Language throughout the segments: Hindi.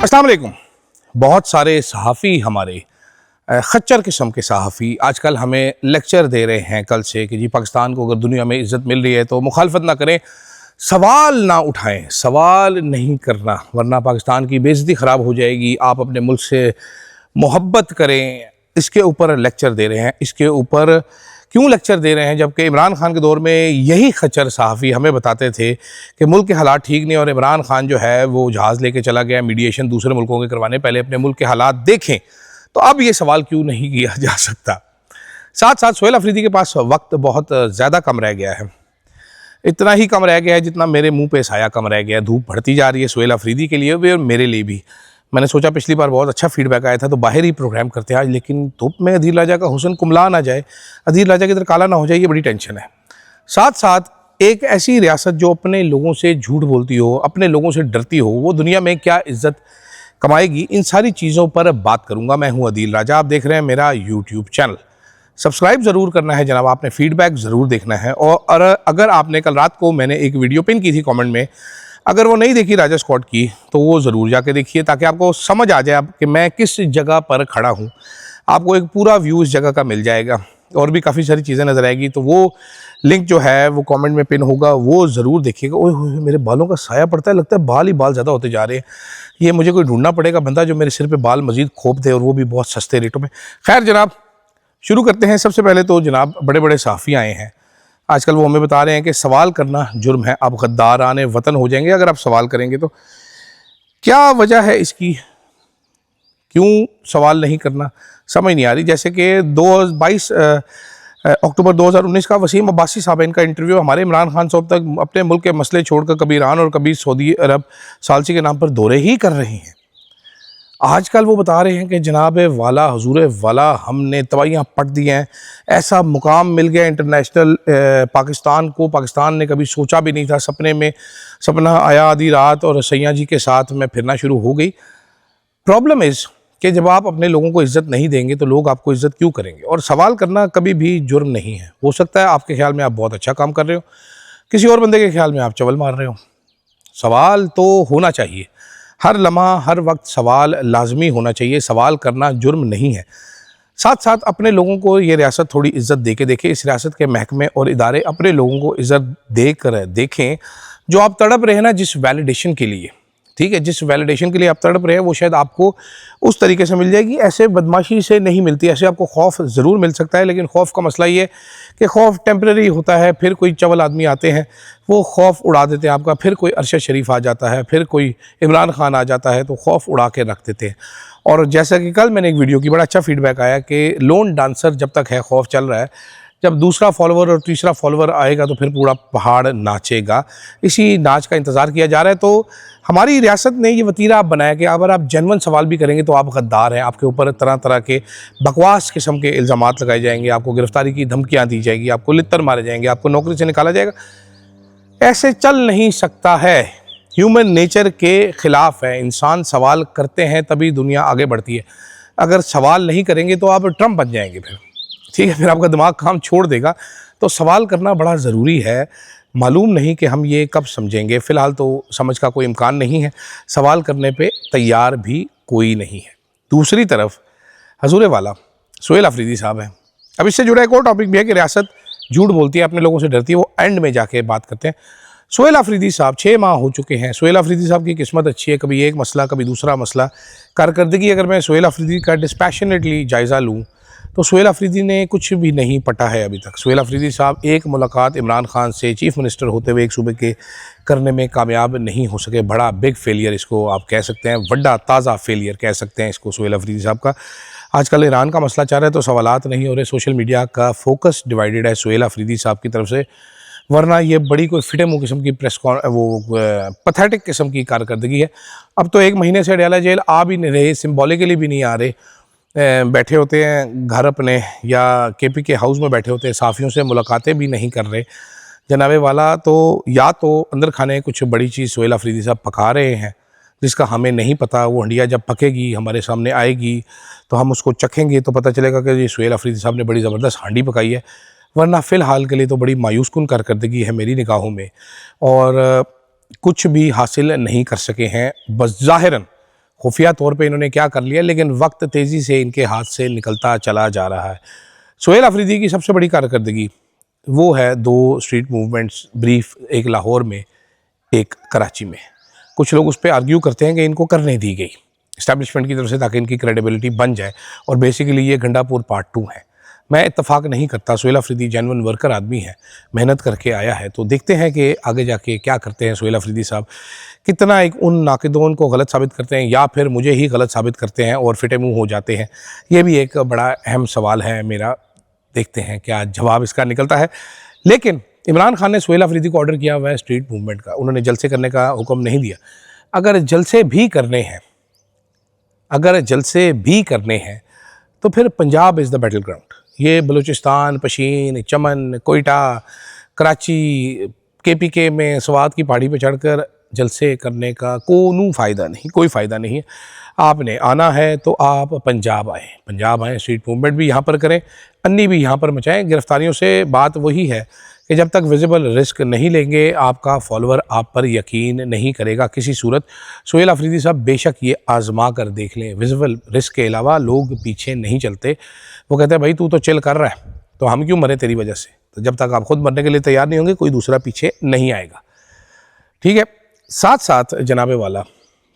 अस्सलाम वालेकुम। बहुत सारे सहाफ़ी हमारे खच्चर किस्म के सहाफ़ी आजकल हमें लेक्चर दे रहे हैं कल से कि जी पाकिस्तान को अगर दुनिया में इज़्ज़त मिल रही है तो मुखालफत ना करें, सवाल ना उठाएं, सवाल नहीं करना वरना पाकिस्तान की बेइज़्ज़ती ख़राब हो जाएगी। आप अपने मुल्क से मोहब्बत करें, इसके ऊपर लेक्चर दे रहे हैं। इसके ऊपर क्यों लेक्चर दे रहे हैं जबकि इमरान खान के दौर में यही खच्चर सहाफ़ी हमें बताते थे कि मुल्क के हालात ठीक नहीं और इमरान खान जो है वो जहाज़ लेके चला गया मीडिएशन दूसरे मुल्कों के करवाने, पहले अपने मुल्क के हालात देखें। तो अब ये सवाल क्यों नहीं किया जा सकता। साथ साथ सोहेल अफरीदी के पास वक्त बहुत ज़्यादा कम रह गया है, इतना ही कम रह गया है जितना मेरे मुंह पे साया कम रह गया है। धूप बढ़ती जा रही है सोहेल अफरीदी के लिए भी और मेरे लिए भी। मैंने सोचा पिछली बार बहुत अच्छा फीडबैक आया था तो बाहर ही प्रोग्राम करते हैं आज, लेकिन धूप में अदील राजा का हुस्न कुमला ना जाए, अदील राजा की तरह काला ना हो जाए, ये बड़ी टेंशन है। साथ साथ एक ऐसी रियासत जो अपने लोगों से झूठ बोलती हो, अपने लोगों से डरती हो, वो दुनिया में क्या इज्जत कमाएगी, इन सारी चीज़ों पर बात करूँगा। मैं हूँ अदील राजा, आप देख रहे हैं मेरा यूट्यूब चैनल। सब्सक्राइब ज़रूर करना है जनाब, आपने फीडबैक ज़रूर देखना है। और अगर आपने कल रात को मैंने एक वीडियो पिन की थी कमेंट में, अगर वो नहीं देखी राजा स्क्वाड की तो वो ज़रूर जाके देखिए ताकि आपको समझ आ जाए कि मैं किस जगह पर खड़ा हूँ। आपको एक पूरा व्यू इस जगह का मिल जाएगा और भी काफ़ी सारी चीज़ें नज़र आएगी। तो वो लिंक जो है वो कमेंट में पिन होगा, वो ज़रूर देखिएगा। ओह मेरे बालों का साया पड़ता है, लगता है बाल ही बाल ज़्यादा होते जा रहे हैं। ये मुझे कोई ढूंढना पड़ेगा बंदा जो मेरे सिर पे बाल मज़ीद खोप दे और वो भी बहुत सस्ते रेटों में। खैर जनाब शुरू करते हैं। सबसे पहले तो जनाब बड़े बड़े सहाफ़ी आए हैं आजकल, वो हमें बता रहे हैं कि सवाल करना जुर्म है, आप गद्दारान वतन हो जाएंगे अगर आप सवाल करेंगे। तो क्या वजह है इसकी, क्यों सवाल नहीं करना, समझ नहीं आ रही। जैसे कि 22 अक्टूबर 2019 का वसीम अब्बासी साहब इनका इंटरव्यू, हमारे इमरान खान साहब तक अपने मुल्क के मसले छोड़कर कभी ईरान और कभी सऊदी अरब सालसी के नाम पर दौरे ही कर रही हैं। आजकल वो बता रहे हैं कि जनाब वाला हुजूर वाला हमने तबाहियाँ पट दी हैं, ऐसा मुकाम मिल गया इंटरनेशनल पाकिस्तान को, पाकिस्तान ने कभी सोचा भी नहीं था। सपने में सपना आया आधी रात और सैयां जी के साथ मैं फिरना शुरू हो गई। प्रॉब्लम इज़ कि जब आप अपने लोगों को इज़्ज़त नहीं देंगे तो लोग आपको इज़्ज़त क्यों करेंगे। और सवाल करना कभी भी जुर्म नहीं है। हो सकता है आपके ख्याल में आप बहुत अच्छा काम कर रहे हो, किसी और बंदे के ख्याल में आप चवल मार रहे हो। सवाल तो होना चाहिए, हर लम्हा हर वक्त सवाल लाजमी होना चाहिए, सवाल करना जुर्म नहीं है। साथ साथ अपने लोगों को ये रियासत थोड़ी इज़्ज़त दे के देखें, इस रियासत के महकमे और इदारे अपने लोगों को इज़्ज़त दे कर देखें। जो आप तड़प रहे हैं ना जिस वैलिडेशन के लिए, ठीक है, जिस वैलिडेशन के लिए आप तड़प रहे हैं वो शायद आपको उस तरीके से मिल जाएगी, ऐसे बदमाशी से नहीं मिलती। ऐसे आपको खौफ ज़रूर मिल सकता है, लेकिन खौफ का मसला ये कि खौफ टेम्परेरी होता है। फिर कोई चवल आदमी आते हैं वो खौफ उड़ा देते हैं आपका, फिर कोई अरशद शरीफ आ जाता है, फिर कोई इमरान खान आ जाता है तो खौफ उड़ा के रख देते हैं। और जैसा कि कल मैंने एक वीडियो की बड़ा अच्छा फीडबैक आया कि लोन डांसर जब तक है खौफ चल रहा है, जब दूसरा फॉलोवर और तीसरा फॉलोवर आएगा तो फिर पूरा पहाड़ नाचेगा। इसी नाच का इंतज़ार किया जा रहा है। तो हमारी रियासत ने ये वतीरा आप बनाया कि अगर आप जेन्युइन सवाल भी करेंगे तो आप गद्दार हैं, आपके ऊपर तरह तरह के बकवास किस्म के इल्ज़ामात लगाए जाएंगे, आपको गिरफ्तारी की धमकियाँ दी जाएगी, आपको लित्तर मारे जाएंगे, आपको नौकरी से निकाला जाएगा। ऐसे चल नहीं सकता है, ह्यूमन नेचर के ख़िलाफ़ है। इंसान सवाल करते हैं तभी दुनिया आगे बढ़ती है। अगर सवाल नहीं करेंगे तो आप ट्रम्प बन जाएंगे फिर, ठीक है, फिर आपका दिमाग काम छोड़ देगा। तो सवाल करना बड़ा ज़रूरी है। मालूम नहीं कि हम ये कब समझेंगे, फ़िलहाल तो समझ का कोई इम्कान नहीं है, सवाल करने पे तैयार भी कोई नहीं है। दूसरी तरफ हजूर वाला सोहेल अफरीदी साहब हैं। अब इससे जुड़ा एक और टॉपिक भी है कि रियासत झूठ बोलती है, अपने लोगों से डरती है, वो एंड में जाके बात करते हैं। सोहेल अफरीदी साहब 6 माह हो चुके हैं। सोहेल अफरीदी साहब की किस्मत अच्छी है, कभी एक मसला कभी दूसरा मसला। कारकर्दगी अगर मैं सोहेल अफरीदी का डिस्पैशनेटली जायज़ा लूँ तो सोहेल अफरीदी ने कुछ भी नहीं पटा है अभी तक। सोहेल अफरीदी साहब एक मुलाकात इमरान खान से चीफ़ मिनिस्टर होते हुए एक सूबे के करने में कामयाब नहीं हो सके। बड़ा बिग फेलियर इसको आप कह सकते हैं, बड़ा ताज़ा फेलियर कह सकते हैं इसको सोहेल अफरीदी साहब का। आजकल ईरान का मसला चल रहा है तो सवालात नहीं हो रहे, सोशल मीडिया का फोकस डिवाइडेड है सोहेल अफरीदी साहब की तरफ से। वरना ये बड़ी कोई फिटे मुँह किस्म की पथेटिक किस्म की कारकर्दगी है। अब तो 1 महीने से अडयाला जेल आ भी नहीं रहे, सिम्बॉलिकली भी नहीं आ रहे, बैठे होते हैं घर अपने या केपी के हाउस में बैठे होते हैं, साफ़ियों से मुलाकातें भी नहीं कर रहे जनाबे वाला। तो या तो अंदर खाने कुछ बड़ी चीज़ सोहेल अफरीदी साहब पका रहे हैं जिसका हमें नहीं पता। वो हंडिया जब पकेगी हमारे सामने आएगी तो हम उसको चखेंगे तो पता चलेगा कि ये सोहेल अफरीदी साहब ने बड़ी ज़बरदस्त हांडी पकाई है। वरना फ़िलहाल के लिए तो बड़ी मायूस कुन कारकर्दगी है मेरी निगाहों में, और कुछ भी हासिल नहीं कर सके हैं। बस ज़ाहिरन खुफिया तौर पे इन्होंने क्या कर लिया, लेकिन वक्त तेज़ी से इनके हाथ से निकलता चला जा रहा है। सुहेल अफरीदी की सबसे बड़ी कारकर्दगी वो है 2 स्ट्रीट मूवमेंट्स ब्रीफ, एक लाहौर में, एक कराची में। कुछ लोग उस पर आर्ग्यू करते हैं कि इनको करने दी गई इस्टेब्लिशमेंट की तरफ से ताकि इनकी क्रेडिबिलिटी बन जाए, और बेसिकली ये गंडापुर पार्ट 2 है। मैं इत्तफाक नहीं करता। सुहेल अफरीदी जेन्युइन वर्कर आदमी है, मेहनत करके आया है, तो देखते हैं कि आगे जाके क्या करते हैं सुहेल अफरीदी साहब, कितना एक उन नाक़िदों को गलत साबित करते हैं या फिर मुझे ही गलत साबित करते हैं और फिटे मुँह हो जाते हैं। ये भी एक बड़ा अहम सवाल है मेरा, देखते हैं क्या जवाब इसका निकलता है। लेकिन इमरान खान ने सुहेल अफरीदी को ऑर्डर किया हुआ है स्ट्रीट मूवमेंट का, उन्होंने जलसे करने का हुक्म नहीं दिया। अगर जलसे भी करने हैं तो फिर Punjab is the battle ground. ये बलूचिस्तान, पशीन, चमन, कोयटा, कराची, KPK में स्वात की पहाड़ी पर चढ़कर जलसे करने का कोई फ़ायदा नहीं है। आपने आना है तो आप पंजाब आएँ, स्ट्रीट मूवमेंट भी यहाँ पर करें, अन्नी भी यहाँ पर मचाएं। गिरफ्तारियों से बात वही है कि जब तक विजिबल रिस्क नहीं लेंगे, आपका फॉलोअर आप पर यकीन नहीं करेगा किसी सूरत। सुहेल अफरीदी साहब बेशक ये आजमा कर देख लें, विजिबल रिस्क के अलावा लोग पीछे नहीं चलते। वो कहते हैं भाई तू तो चिल कर रहा है तो हम क्यों मरे तेरी वजह से। तो जब तक आप खुद मरने के लिए तैयार नहीं होंगे, कोई दूसरा पीछे नहीं आएगा। ठीक है, साथ साथ जनाबे वाला,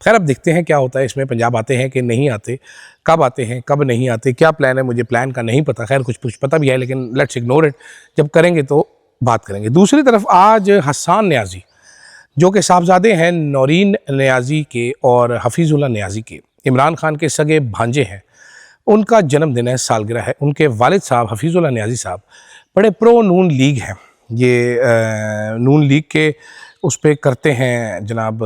खैर अब देखते हैं क्या होता है इसमें। पंजाब आते हैं कि नहीं आते, कब आते हैं कब नहीं आते, क्या प्लान है, मुझे प्लान का नहीं पता। खैर कुछ पता भी है, लेकिन लेट्स इग्नोर इट, जब करेंगे तो बात करेंगे। दूसरी तरफ आज हसन न्याजी, जो कि साहबजादे हैं नौरीन न्याजी के और हफीज़ुल्लाह न्याजी के, इमरान खान के सगे भांजे हैं, उनका जन्मदिन है, सालगिरह है। उनके वालिद साहब हफीज़ुल्लाह न्याजी साहब बड़े प्रो नून लीग हैं। ये नून लीग के उस पर करते हैं जनाब,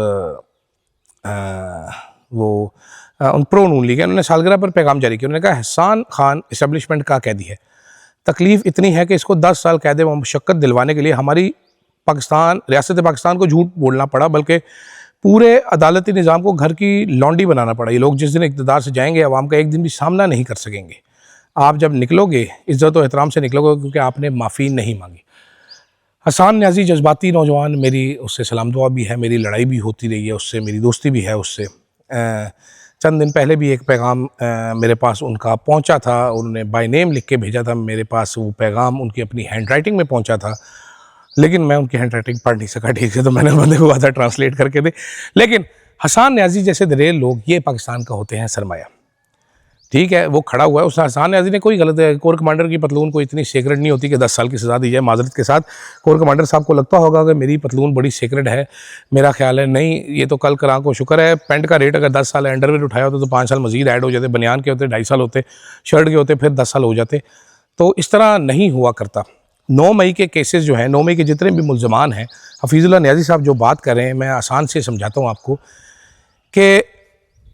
उन प्रो नून लीग है। उन्होंने सालगिरह पर पैगाम जारी किया। उन्होंने कहा हसन खान इस्टेब्लिशमेंट का कैदी है, तकलीफ़ इतनी है कि इसको 10 साल कैद मुशक्क़त दिलवाने के लिए हमारी रियासत पाकिस्तान को झूठ बोलना पड़ा, बल्कि पूरे अदालती निज़ाम को घर की लौंडी बनाना पड़ा। ये लोग जिस दिन इक़्तिदार से जाएंगे, अवाम का एक दिन भी सामना नहीं कर सकेंगे। आप जब निकलोगे इज़्ज़त और एहतराम से निकलोगे, क्योंकि आपने माफ़ी नहीं मांगी। हसन न्याजी जज्बाती नौजवान, मेरी उससे सलाम दुआ भी है, मेरी लड़ाई भी होती रही है उससे, मेरी दोस्ती भी है उससे। चंद दिन पहले भी एक पैगाम मेरे पास उनका पहुंचा था, उन्होंने बाय नेम लिख के भेजा था मेरे पास। वो पैगाम उनकी अपनी हैंड राइटिंग में पहुंचा था, लेकिन मैं उनकी हैंड राइटिंग पढ़ नहीं सका ठीक से, तो मैंने बंदे को कहा था ट्रांसलेट करके दे। लेकिन हसन न्याजी जैसे दलेर लोग, ये पाकिस्तान का होते हैं सरमाया। ठीक है, वो खड़ा हुआ है। उस हसन न्याजी ने कोई गलत है, कोर कमांडर की पतलून कोई इतनी सेक्रेट नहीं होती कि 10 साल की सज़ा दी जाए। माजरत के साथ कोर कमांडर साहब को लगता होगा कि मेरी पतलून बड़ी सेक्रेट है, मेरा ख्याल है नहीं, ये तो कल करा को शुक्र है। पैंट का रेट अगर 10 साल अंडरवेयर उठाया होता तो 5 साल मजीद ऐड हो जाते, बनियान के होते 2.5 साल होते, शर्ट के होते फिर 10 साल हो जाते। तो इस तरह नहीं हुआ करता। 9 मई के केसेस जो हैं, 9 मई के जितने भी मुल्ज़मान हैं, हफीज़ुल्लाह न्याजी साहब जो बात कर रहे हैं, मैं आसान से समझाता हूँ आपको कि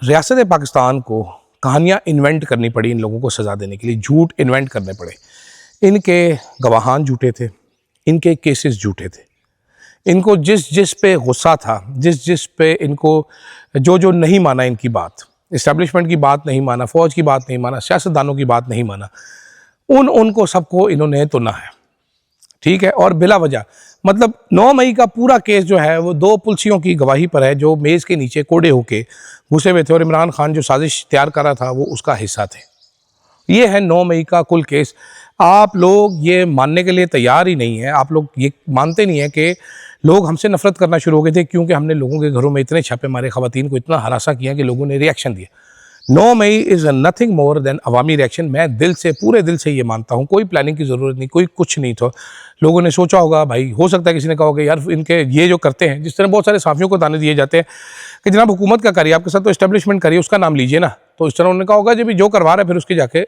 रियासत पाकिस्तान को कहानियाँ इन्वेंट करनी पड़ी इन लोगों को सज़ा देने के लिए, झूठ इन्वेंट करने पड़े। इनके गवाहान झूठे थे, इनके केसेस झूठे थे, इनको जिस पे गुस्सा था, जिस पे इनको जो नहीं माना, इनकी बात, इस्टेब्लिशमेंट की बात नहीं माना, फ़ौज की बात नहीं माना, सियासतदानों की बात नहीं माना, उनको सबको इन्होंने तुना है। ठीक है, और बिला वजह, मतलब 9 मई का पूरा केस जो है वो 2 पुलिसियों की गवाही पर है, जो मेज़ के नीचे कोड़े होके घुसे हुए थे, और इमरान खान जो साजिश तैयार कर रहा था वो उसका हिस्सा थे। ये है 9 मई का कुल केस। आप लोग ये मानने के लिए तैयार ही नहीं है, आप लोग ये मानते नहीं है कि लोग हमसे नफरत करना शुरू हो गए थे, क्योंकि हमने लोगों के घरों में इतने छापे मारे, ख़वातीन को इतना हरासा किया कि लोगों ने रिएक्शन दिया। 9 May is nothing more than अवामी रिएक्शन। मैं दिल से, पूरे दिल से ये मानता हूँ, कोई प्लानिंग की ज़रूरत नहीं, कोई कुछ नहीं था। लोगों ने सोचा होगा, भाई हो सकता है किसी ने कहा होगा यार इनके ये जो करते हैं, जिस तरह बहुत सारे साफियों को ताने दिए जाते हैं कि जनाब हुकूमत का करिए, आपके साथ तो इस्टेब्लिशमेंट करिए, उसका नाम लीजिए ना, तो इस तरह उन्होंने कहा होगा जब जो करवा रहा है फिर उसके जाके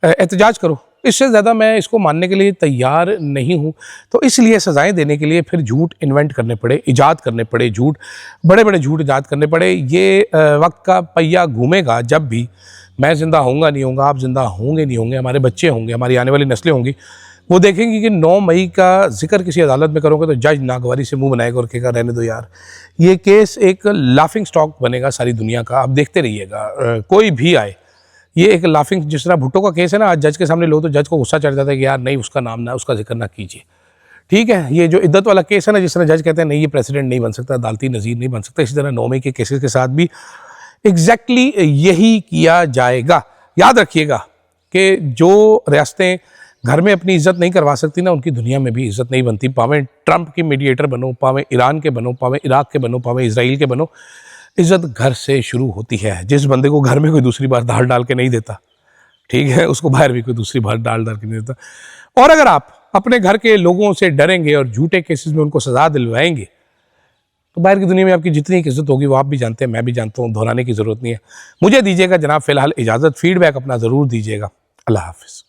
एहतजाज करो। इससे ज़्यादा मैं इसको मानने के लिए तैयार नहीं हूँ। तो इसलिए सज़ाएं देने के लिए फिर झूठ इन्वेंट करने पड़े, ईजाद करने पड़े, झूठ, बड़े बड़े झूठ ईजाद करने पड़े। ये वक्त का पहिया घूमेगा, जब भी मैं ज़िंदा होऊंगा नहीं होऊंगा, आप ज़िंदा होंगे नहीं होंगे, हमारे बच्चे होंगे, हमारी आने वाली नस्लें होंगी, वो देखेंगे कि 9 मई का जिक्र किसी अदालत में करोगे तो जज नागवारी से मुंह बनाएगा और कहेगा रहने दो यार। ये केस एक लाफिंग स्टॉक बनेगा सारी दुनिया का, आप देखते रहिएगा। कोई भी आए, ये एक लाफिंग, जिस तरह भुट्टो का केस है ना, आज जज के सामने लो तो जज को गुस्सा चढ़ जाता है कि यार नहीं, उसका नाम ना, उसका जिक्र ना कीजिए। ठीक है, ये जो इद्दत वाला केस है ना, जिस तरह जज कहते हैं नहीं ये प्रेसिडेंट नहीं बन सकता, अदालती नज़ीर नहीं बन सकता, इसी तरह 9 मई के केसेस के साथ भी एग्जैक्टली यही किया जाएगा। याद रखिएगा कि जो रियासतें घर में अपनी इज्जत नहीं करवा सकती ना, उनकी दुनिया में भी इज्जत नहीं बनती। पावें ट्रंप की मीडिएटर बनो, पावें ईरान के बनो, पावें इराक के बनो, पावें इसराइल के बनो, इज्जत घर से शुरू होती है। जिस बंदे को घर में कोई दूसरी बार दाल डाल के नहीं देता, ठीक है, उसको बाहर भी कोई दूसरी बार दाल डाल के नहीं देता। और अगर आप अपने घर के लोगों से डरेंगे और झूठे केसेस में उनको सजा दिलवाएंगे, तो बाहर की दुनिया में आपकी जितनी इज्जत होगी वो आप भी जानते हैं, मैं भी जानता हूँ, दोहराने की ज़रूरत नहीं है। मुझे दीजिएगा जनाब फ़िलहाल इजाज़त। फीडबैक अपना ज़रूर दीजिएगा। अल्लाह हाफ़िज़।